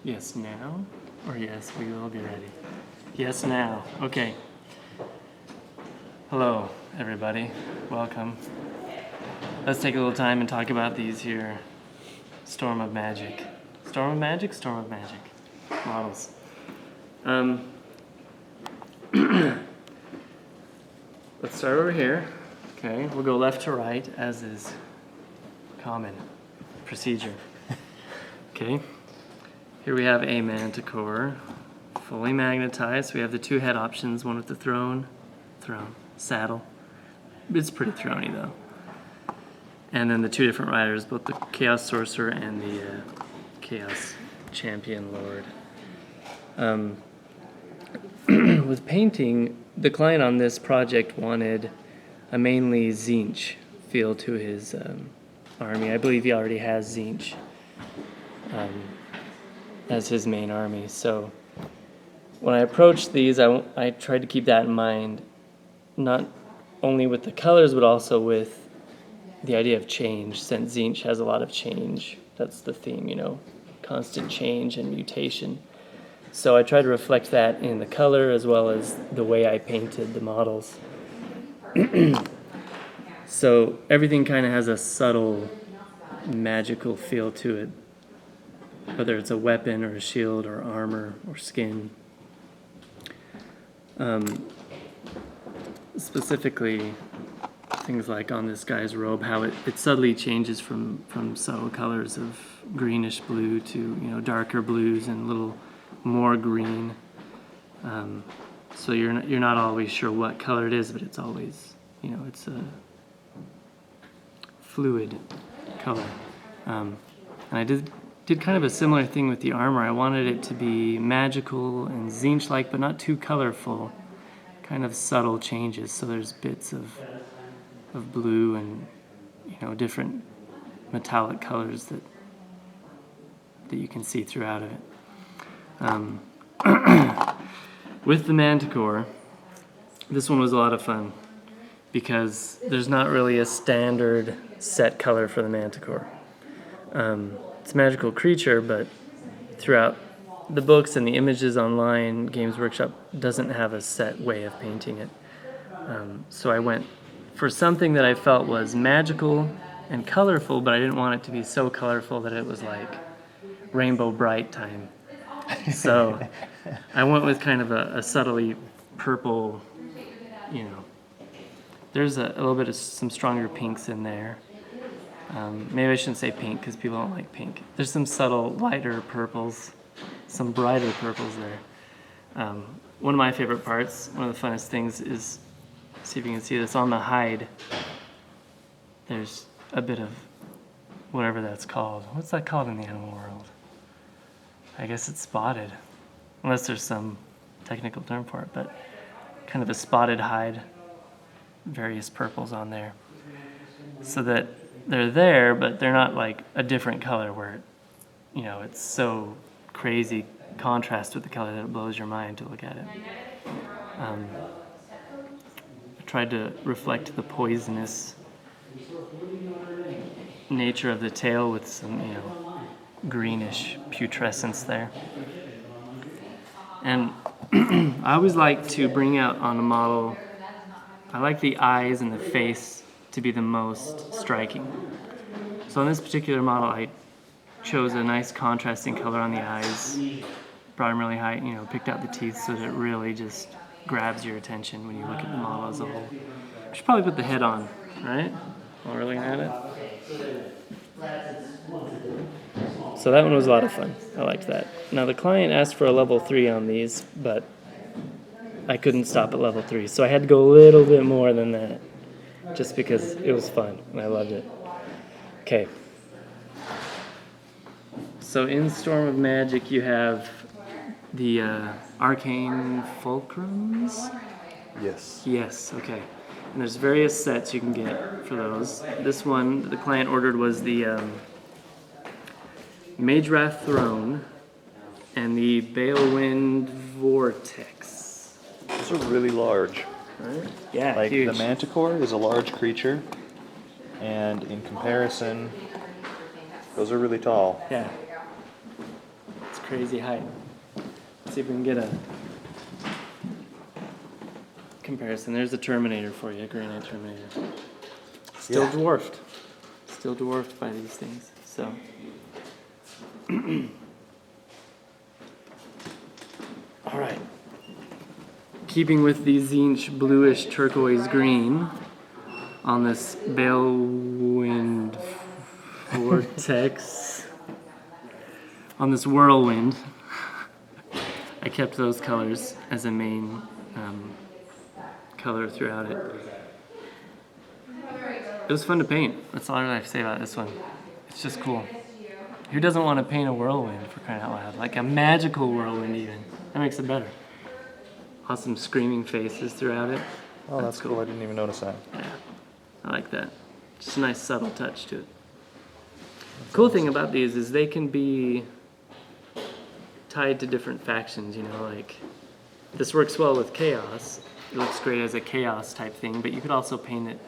Yes, now? Or yes, we will be ready. Yes, now. Okay. Hello, everybody. Welcome. Let's take a little time and talk about these here Storm of Magic. Storm of Magic? Storm of Magic models. Let's start over here. Okay, we'll go left to right, as is common procedure. Okay, here we have a manticore, fully magnetized. We have the two head options, one with the throne, saddle. It's pretty throny though. And then the two different riders, both the Chaos Sorcerer and the Chaos Champion Lord. With painting, the client on this project wanted a mainly Tzeentch feel to his army. I believe he already has Tzeentch as his main army. So when I approached these, I tried to keep that in mind, not only with the colors, but also with the idea of change, since Tzeentch has a lot of change. That's the theme, you know, constant change and mutation. So I tried to reflect that in the color as well as the way I painted the models. So everything kind of has a subtle magical feel to it, whether it's a weapon or a shield or armor or skin. Specifically, things like on this guy's robe, how it subtly changes from subtle colors of greenish blue to, you know, darker blues and a little more green. So you're not always sure what color it is, but it's always, you know, it's a fluid color. And I did kind of a similar thing with the armor. I wanted it to be magical and Tzeentch-like, but not too colorful. Kind of subtle changes. So there's bits of blue and, you know, different metallic colors that you can see throughout of it. With the manticore, this one was a lot of fun because there's not really a standard set color for the manticore. It's a magical creature, but throughout the books and the images online, Games Workshop doesn't have a set way of painting it. So I went for something that I felt was magical and colorful, but I didn't want it to be so colorful that it was like Rainbow Bright time. So I went with kind of a subtly purple, you know. There's a little bit of some stronger pinks in there. Maybe I shouldn't say pink because people don't like pink. There's some subtle lighter purples, some brighter purples there. One of my favorite parts, one of the funnest things is, see if you can see this, on the hide, there's a bit of whatever that's called. What's that called in the animal world? I guess it's spotted, unless there's some technical term for it, but kind of a spotted hide, various purples on there, so that they're there, but they're not like a different color where, you know, it's so crazy contrast with the color that it blows your mind to look at it. I tried to reflect the poisonous nature of the tail with some, you know, greenish putrescence there. And I always like to bring out on a model, I like the eyes and the face to be the most striking. So on this particular model, I chose a nice contrasting color on the eyes, brought them really high, you know, picked out the teeth so that it really just grabs your attention when you look at the model as a whole. I should probably put the head on, right? While we're looking at it. So that one was a lot of fun. I liked that. Now the client asked for a level 3 on these, but I couldn't stop at level 3. So I had to go a little bit more than that, just because it was fun and I loved it. Okay. So in Storm of Magic you have the arcane fulcrums? Yes. Yes, okay. And there's various sets you can get for those. This one that the client ordered was the Mage Wrath Throne and the Balewind Vortex. Those are really large. Right? Yeah, like huge. The Manticore is a large creature, and in comparison, those are really tall. Yeah. crazy height. Let's see if we can get a comparison. There's a Terminator for you, a granite Terminator. Still dwarfed. Still dwarfed by these things. So. All right. Keeping with the Zinch bluish turquoise green on this Balewind Vortex, on this whirlwind, I kept those colors as a main color throughout it. It was fun to paint. That's all I have to say about this one. It's just cool. Who doesn't want to paint a whirlwind, for crying out loud? Like a magical whirlwind even. That makes it better. Awesome screaming faces throughout it. Oh, that's cool. I didn't even notice that. Yeah, I like that. Just a nice subtle touch to it. Cool thing about these is they can be tied to different factions, you know, like this works well with chaos. It looks great as a chaos type thing, but you could also paint it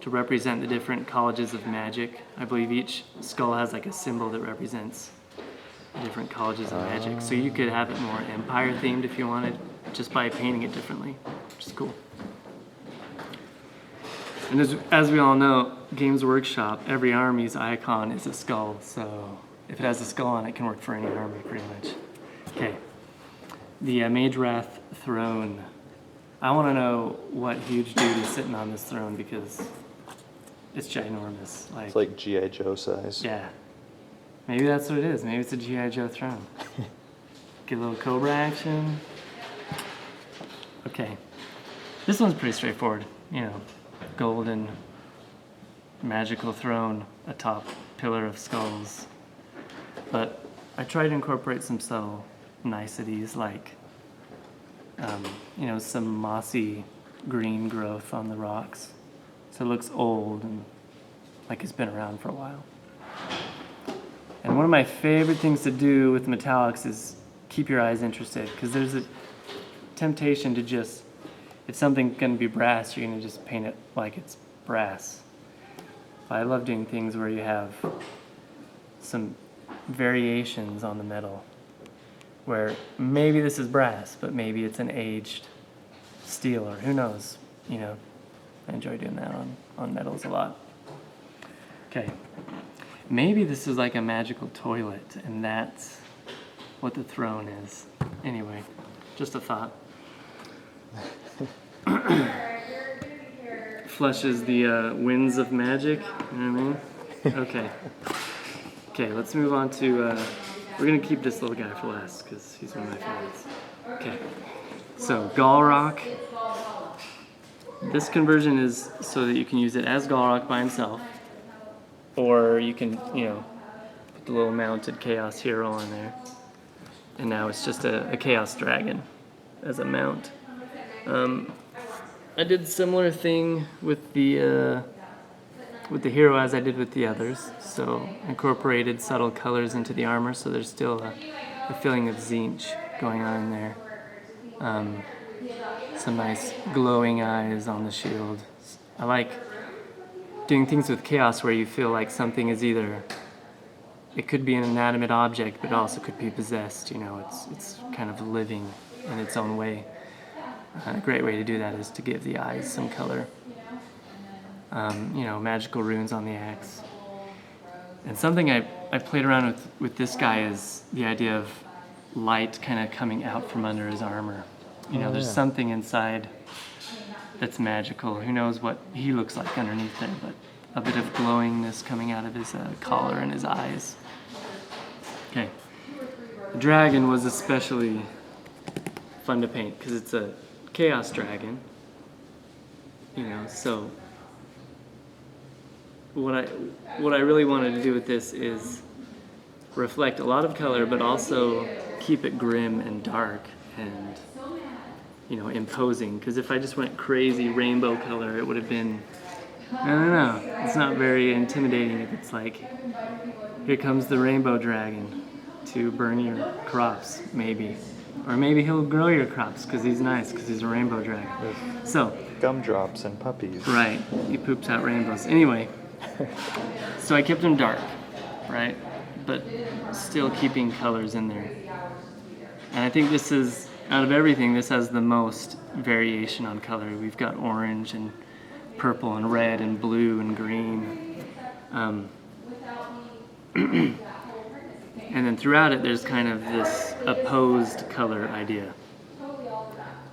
to represent the different colleges of magic. I believe each skull has like a symbol that represents different colleges of magic. So you could have it more empire themed if you wanted, just by painting it differently, which is cool. And as we all know, Games Workshop, every army's icon is a skull, so if it has a skull on it, it can work for any army pretty much. Okay, the Mage Wrath throne. I want to know what huge dude is sitting on this throne because it's ginormous. It's like G.I. Joe size. Yeah. Maybe that's what it is. Maybe it's a G.I. Joe throne. Get a little Cobra action. Okay. This one's pretty straightforward. You know, golden, magical throne atop pillar of skulls. But I tried to incorporate some subtle niceties like, you know, some mossy green growth on the rocks. So it looks old and like it's been around for a while. And one of my favorite things to do with metallics is keep your eyes interested, because there's a temptation to just, if something's going to be brass, you're going to just paint it like it's brass. But I love doing things where you have some variations on the metal, where maybe this is brass, but maybe it's an aged steel, or who knows, you know. I enjoy doing that on metals a lot. Okay, maybe this is like a magical toilet, and that's what the throne is. Anyway, just a thought. Flushes the winds of magic, you know what I mean? Okay. Okay, let's move on to, we're gonna keep this little guy for last, because he's one of my favorites. Okay, so Galrock. This conversion is so that you can use it as Galrock by himself, or you can, you know, put the little mounted Chaos Hero on there. And now it's just a Chaos Dragon as a mount. I did a similar thing with the hero as I did with the others. So incorporated subtle colors into the armor, so there's still a feeling of Zinch going on in there. Some nice glowing eyes on the shield. I like doing things with chaos where you feel like something is either, it could be an inanimate object, but it also could be possessed. You know, it's kind of living in its own way. A great way to do that is to give the eyes some color. You know, magical runes on the axe. And something I played around with this guy is the idea of light kind of coming out from under his armor. You know, there's something inside that's magical. Who knows what he looks like underneath there, but a bit of glowingness coming out of his collar and his eyes. Okay. The dragon was especially fun to paint because it's a chaos dragon. You know, so what I really wanted to do with this is reflect a lot of color, but also keep it grim and dark and, you know, imposing. Because if I just went crazy rainbow color, it would have been, I don't know, it's not very intimidating if it's like, here comes the rainbow dragon to burn your crops, maybe. Or maybe he'll grow your crops because he's nice, because he's a rainbow dragon. So, Gumdrops and puppies. right, he poops out rainbows. Anyway, so I kept him dark, right? but still keeping colors in there. And I think this is, out of everything, this has the most variation on color. We've got orange and purple and red and blue and green. And then throughout it, there's kind of this opposed color idea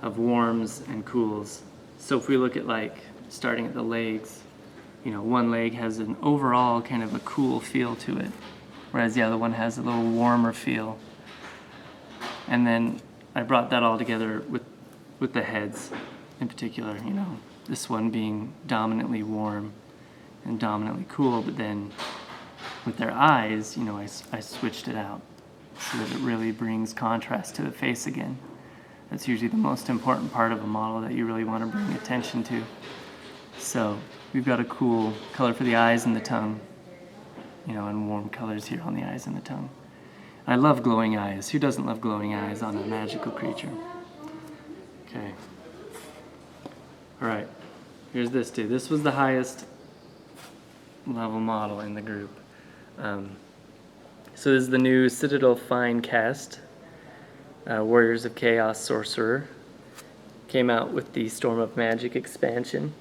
of warms and cools. So if we look at like starting at the legs, one leg has an overall kind of a cool feel to it, whereas the other one has a little warmer feel. And then I brought that all together with the heads in particular, this one being dominantly warm and dominantly cool, but then with their eyes, I switched it out so that it really brings contrast to the face again. That's usually the most important part of a model that you really want to bring attention to. So we've got a cool color for the eyes and the tongue, and warm colors here on the eyes and the tongue. I love glowing eyes. Who doesn't love glowing eyes on a magical creature? Okay. All right. Here's this dude. This was the highest level model in the group. So this is the new Citadel Fine Cast Warriors of Chaos Sorcerer. Came out with the Storm of Magic expansion.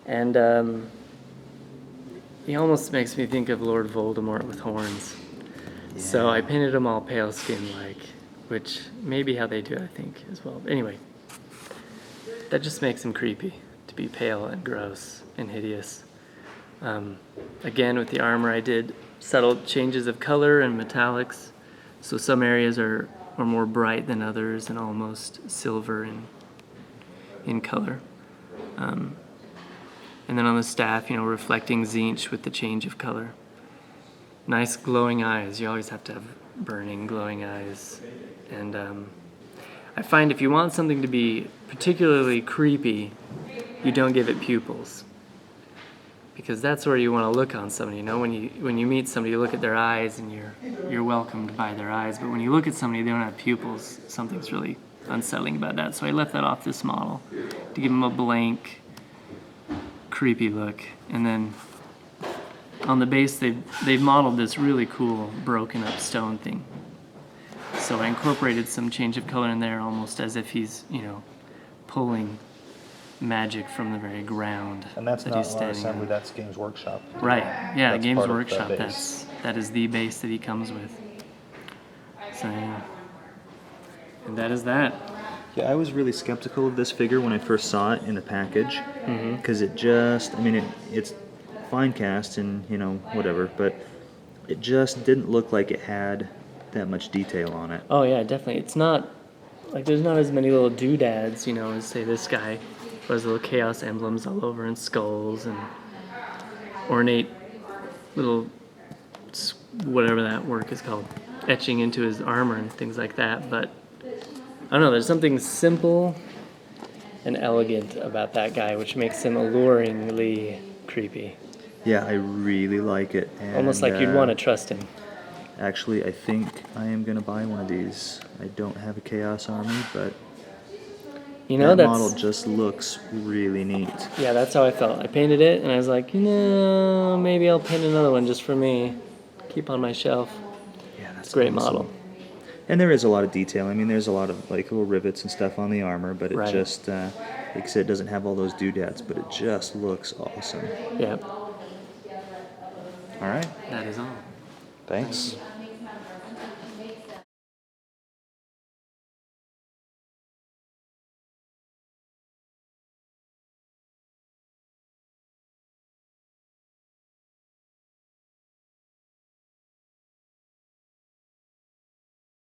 And he almost makes me think of Lord Voldemort with horns. Yeah. So I painted him all pale skin-like, which may be how they do it, I think, as well. But anyway, that just makes him creepy, to be pale and gross and hideous. Again, with the armor, I did subtle changes of color and metallics. So some areas are more bright than others and almost silver in color. And then on the staff, reflecting Zinch with the change of color. Nice glowing eyes. You always have to have burning, glowing eyes. And I find if you want something to be particularly creepy, you don't give it pupils. Because that's where you want to look on somebody. When you meet somebody, you look at their eyes and you're welcomed by their eyes. But when you look at somebody, they don't have pupils. Something's really unsettling about that. So I left that off this model to give them a blank, creepy look. And then on the base, they've modeled this really cool broken up stone thing. So I incorporated some change of color in there, almost as if he's pulling magic from the very ground. And that's that not he's our standing assembly, on. that's Games Workshop. Right, yeah, That's Games part of the Workshop, base. that is the base that he comes with. So yeah. And that is that. Yeah, I was really skeptical of this figure when I first saw it in the package, because it's fine cast and whatever, but it just didn't look like it had that much detail on it. Oh yeah, definitely. It's not like there's not as many little doodads, as say this guy, who has little chaos emblems all over and skulls and ornate little whatever that work is called, etching into his armor and things like that. But I don't know, there's something simple and elegant about that guy, which makes him alluringly creepy. Yeah, I really like it. And, almost like you'd want to trust him. Actually, I think I am going to buy one of these. I don't have a Chaos Army, but that model just looks really neat. Yeah, that's how I felt. I painted it, and I was like, maybe I'll paint another one just for me. Keep on my shelf. Yeah, that's great awesome. Model. And there is a lot of detail. I mean, there's a lot of little rivets and stuff on the armor, but it just, like I said, it doesn't have all those doodads, but it just looks awesome. Yeah. All right. That is all. Thanks.